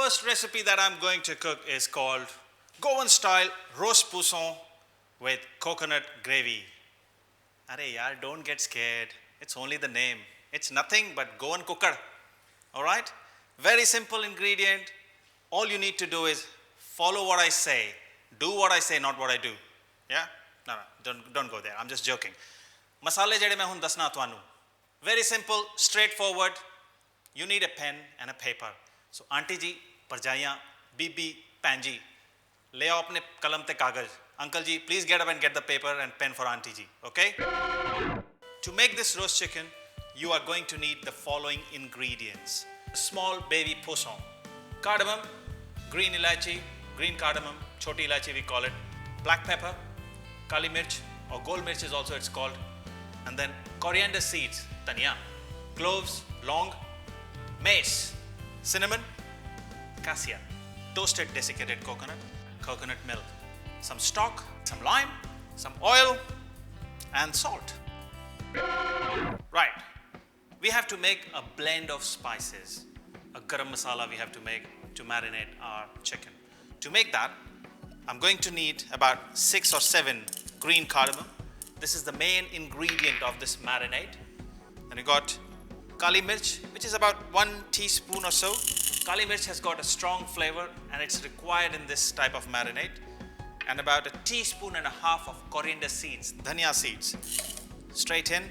first recipe that I'm going to cook is called Goan style roast poussin with coconut gravy. Arey yaar, don't get scared. It's only the name. It's nothing but Goan cooker. All right? Very simple ingredient. All you need to do is follow what I say. Do what I say, not what I do. Yeah? No, don't go there. I'm just joking. Masale jehde main hun dasna twanu. Very simple, straightforward. You need a pen and a paper. So auntie ji, parjaiyan, bibi, panji, le aao apne kalam te kagaz. Uncle ji, please get up and get the paper and pen for auntie ji. Okay? To make this roast chicken, you are going to need the following ingredients. A small baby poussin, cardamom, green ilachi, green cardamom, choti ilachi we call it, black pepper, kali mirch or gol mirch is also it's called, and then coriander seeds, dhania, cloves, long, mace, cinnamon, cassia, toasted desiccated coconut, coconut milk, some stock, some lime, some oil and salt. Right. We have to make a blend of spices. A garam masala we have to make to marinate our chicken. To make that, I'm going to need about 6 or 7 green cardamom. This is the main ingredient of this marinade. And you got kali mirch, which is about 1 teaspoon or so. Kali mirch has got a strong flavor and it's required in this type of marinade. And about 1.5 teaspoons of coriander seeds, dhania seeds. Straight in.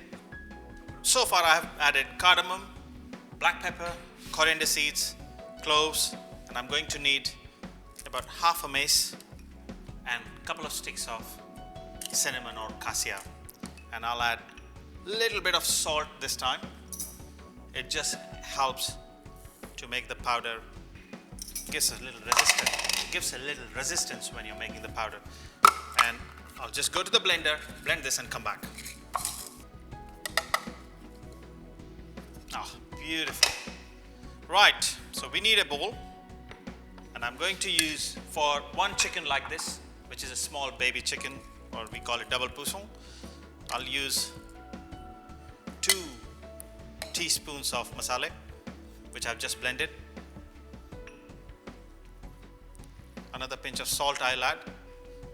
So far I have added cardamom, black pepper, coriander seeds, cloves, and I'm going to need about half a mace and a couple of sticks of cinnamon or cassia. And I'll add a little bit of salt this time. It just helps to make the powder, gives a little resistance. It gives a little resistance when you're making the powder. And I'll just go to the blender, blend this and come back. Beautiful. Right, so we need a bowl and I'm going to use for one chicken like this, which is a small baby chicken or we call it double poussin. I'll use 2 teaspoons of masala, which I've just blended. Another pinch of salt I'll add,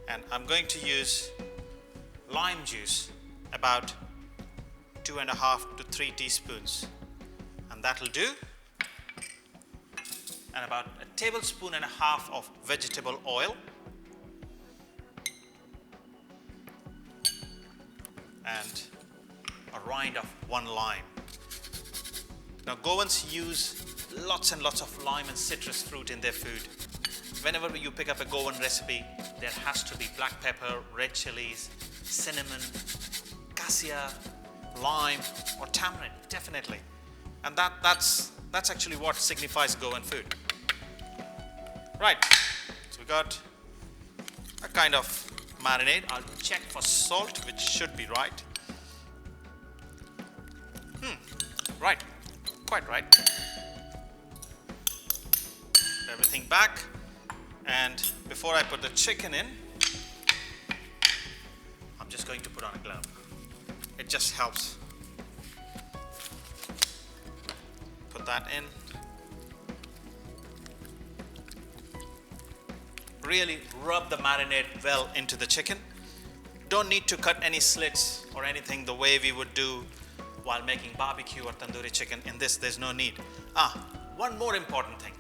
and I'm going to use lime juice, about 2.5 to 3 teaspoons. And that'll do. And about 1.5 tablespoons of vegetable oil. And a rind of 1 lime. Now Goans use lots and lots of lime and citrus fruit in their food. Whenever you pick up a Goan recipe, there has to be black pepper, red chilies, cinnamon, cassia, lime or tamarind, definitely. And that's actually what signifies Goan food. Right, so we got a kind of marinade. I'll check for salt, which should be right. Right, quite right. Put everything back, and before I put the chicken in, I'm just going to put on a glove. It just helps. Put that in. Really rub the marinade well into the chicken. Don't need to cut any slits or anything the way we would do while making barbecue or tandoori chicken. In this, there's no need. One more important thing.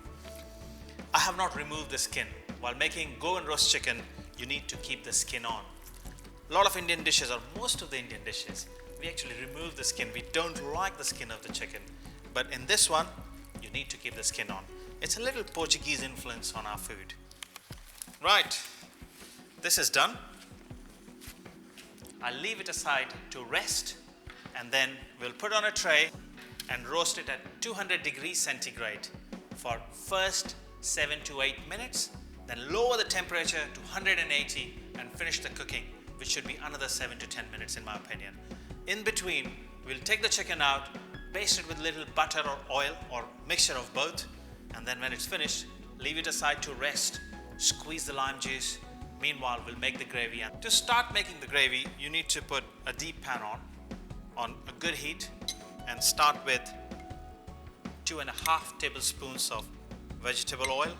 I have not removed the skin. While making Goan roast chicken, you need to keep the skin on. A lot of Indian dishes, or most of the Indian dishes, we actually remove the skin. We don't like the skin of the chicken. But in this one, you need to keep the skin on. It's a little Portuguese influence on our food. Right, this is done. I'll leave it aside to rest, and then we'll put on a tray and roast it at 200 degrees centigrade for first 7 to 8 minutes, then lower the temperature to 180 and finish the cooking, which should be another 7 to 10 minutes in my opinion. In between, we'll take the chicken out, baste it with little butter or oil or mixture of both, and then when it's finished, leave it aside to rest. Squeeze the lime juice. Meanwhile, we'll make the gravy. And to start making the gravy, you need to put a deep pan on a good heat and start with 2.5 tablespoons of vegetable oil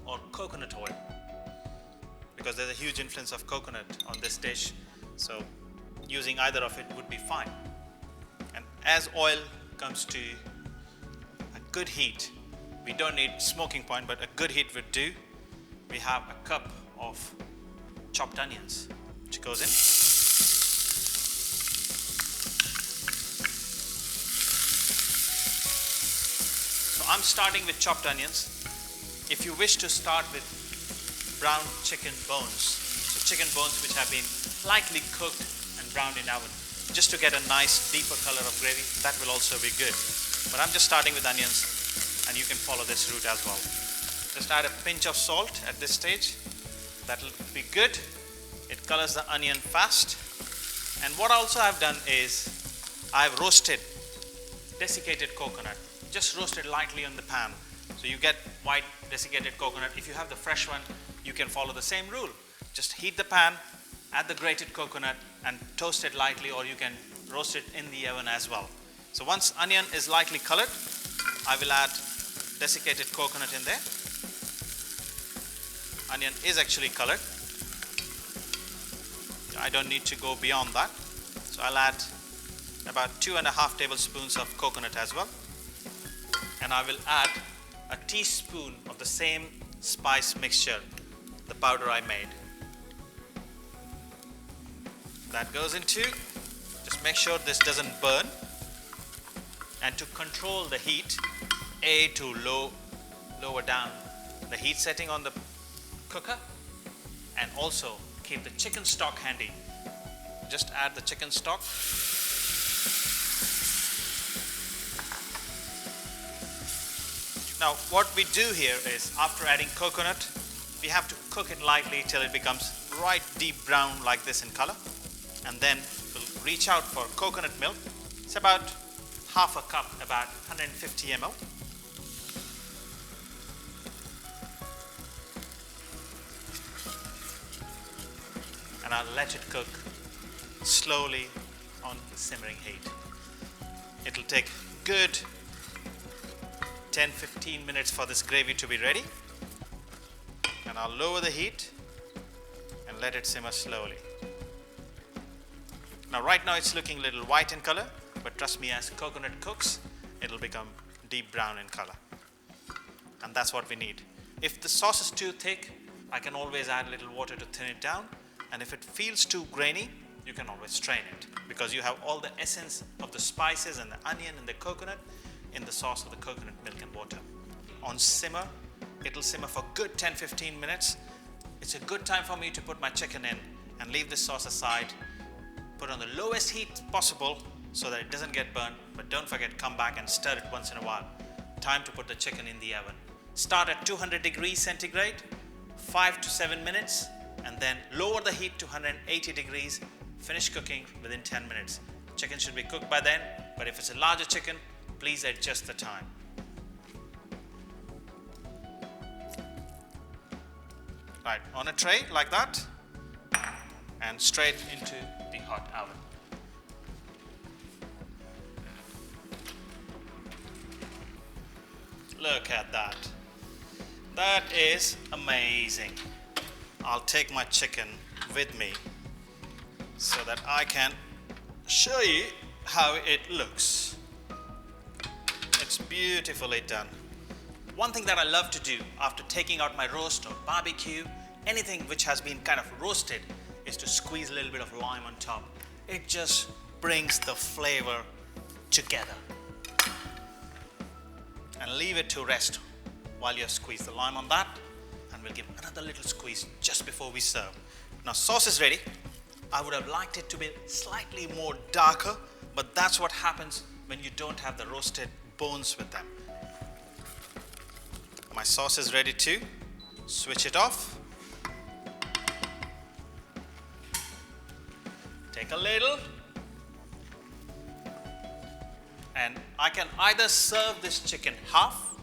or coconut oil, because there's a huge influence of coconut on this dish, so using either of it would be fine. And as oil comes to a good heat, we don't need smoking point, but a good heat would do. We have a cup of chopped onions which goes in. So I'm starting with chopped onions. If you wish to start with brown chicken bones, so chicken bones which have been lightly cooked and browned in oven, just to get a nice deeper color of gravy, that will also be good. But I'm just starting with onions, and you can follow this route as well. Just add a pinch of salt at this stage. That'll be good. It colors the onion fast. And what also I've done is I've roasted desiccated coconut, just roasted lightly on the pan. So you get white desiccated coconut. If you have the fresh one, you can follow the same rule. Just heat the pan, add the grated coconut and toast it lightly, or you can roast it in the oven as well. So once onion is lightly colored, I will add desiccated coconut in there. Onion is actually colored. I don't need to go beyond that. So I'll add about 2.5 tablespoons of coconut as well. And I will add a teaspoon of the same spice mixture, the powder I made. That goes into, just make sure this doesn't burn. And to control the heat, to lower down the heat setting on the cooker, and also keep the chicken stock handy. Just add the chicken stock. Now what we do here is, after adding coconut, we have to cook it lightly till it becomes right deep brown like this in color, and then we'll reach out for coconut milk. It's about half a cup, about 150 ml. And I'll let it cook slowly on simmering heat. It'll take good 10-15 minutes for this gravy to be ready. And I'll lower the heat and let it simmer slowly. Now right now it's looking a little white in color, but trust me, as coconut cooks, it'll become deep brown in color. And that's what we need. If the sauce is too thick, I can always add a little water to thin it down. And if it feels too grainy, you can always strain it, because you have all the essence of the spices and the onion and the coconut in the sauce of the coconut milk and water. On simmer, it'll simmer for good 10-15 minutes. It's a good time for me to put my chicken in and leave this sauce aside. Put on the lowest heat possible so that it doesn't get burned, but don't forget, come back and stir it once in a while. Time to put the chicken in the oven. Start at 200 degrees centigrade, 5 to 7 minutes, and then lower the heat to 180 degrees. Finish cooking within 10 minutes. Chicken should be cooked by then, but if it's a larger chicken, please adjust the time. Right, on a tray like that, and straight into the hot oven. Look at that. That is amazing. I'll take my chicken with me so that I can show you how it looks. It's beautifully done. One thing that I love to do after taking out my roast or barbecue, anything which has been kind of roasted, is to squeeze a little bit of lime on top. It just brings the flavor together. And leave it to rest while you squeeze the lime on that. And we'll give another little squeeze just before we serve. Now sauce is ready. I would have liked it to be slightly more darker, but that's what happens when you don't have the roasted bones with them. My sauce is ready to switch it off. Take a little. And I can either serve this chicken half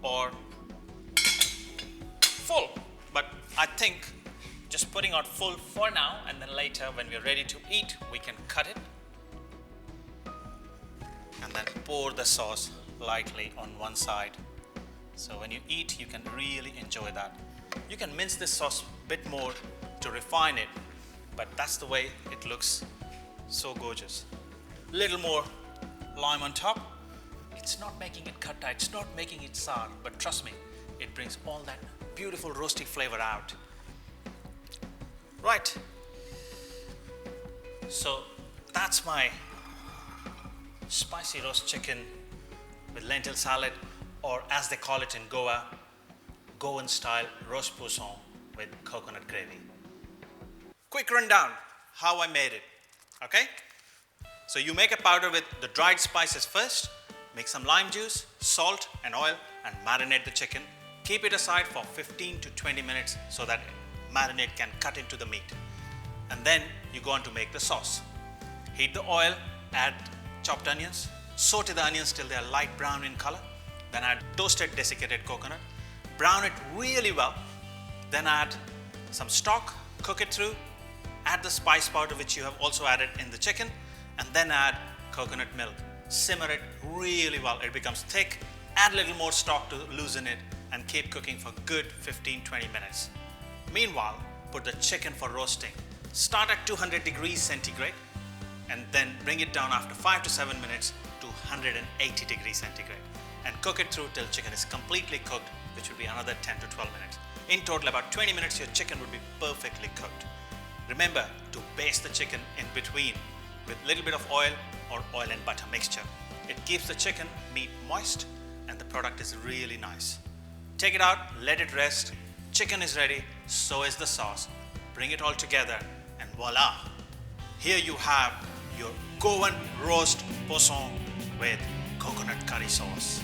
or full, but I think just putting out full for now, and then later when we're ready to eat, we can cut it and then pour the sauce lightly on one side So when you eat, you can really enjoy that. You can mince this sauce a bit more to refine it, but that's the way it looks. So gorgeous. Little more lime on top. It's not making it khata, it's not making it sour, but trust me, it brings all that beautiful roasty flavor out. Right. So that's my spicy roast chicken with lentil salad, or as they call it in Goa, Goan style roast poussin with coconut gravy. Quick rundown how I made it. Okay? So you make a powder with the dried spices first, make some lime juice, salt and oil, and marinate the chicken. Keep it aside for 15 to 20 minutes so that marinade can cut into the meat. And then you go on to make the sauce. Heat the oil, add chopped onions, saute the onions till they are light brown in color. Then add toasted desiccated coconut. Brown it really well. Then add some stock, cook it through. Add the spice powder which you have also added in the chicken, and then add coconut milk. Simmer it really well. It becomes thick. Add a little more stock to loosen it and keep cooking for good 15-20 minutes. Meanwhile, put the chicken for roasting. Start at 200 degrees centigrade and then bring it down after 5 to 7 minutes to 180 degrees centigrade and cook it through till chicken is completely cooked, which will be another 10 to 12 minutes. In total, about 20 minutes your chicken would be perfectly cooked. Remember to baste the chicken in between with a little bit of oil or oil and butter mixture. It keeps the chicken meat moist and the product is really nice. Take it out, let it rest. Chicken is ready, so is the sauce. Bring it all together and voila! Here you have your Goan roast poussin with coconut curry sauce.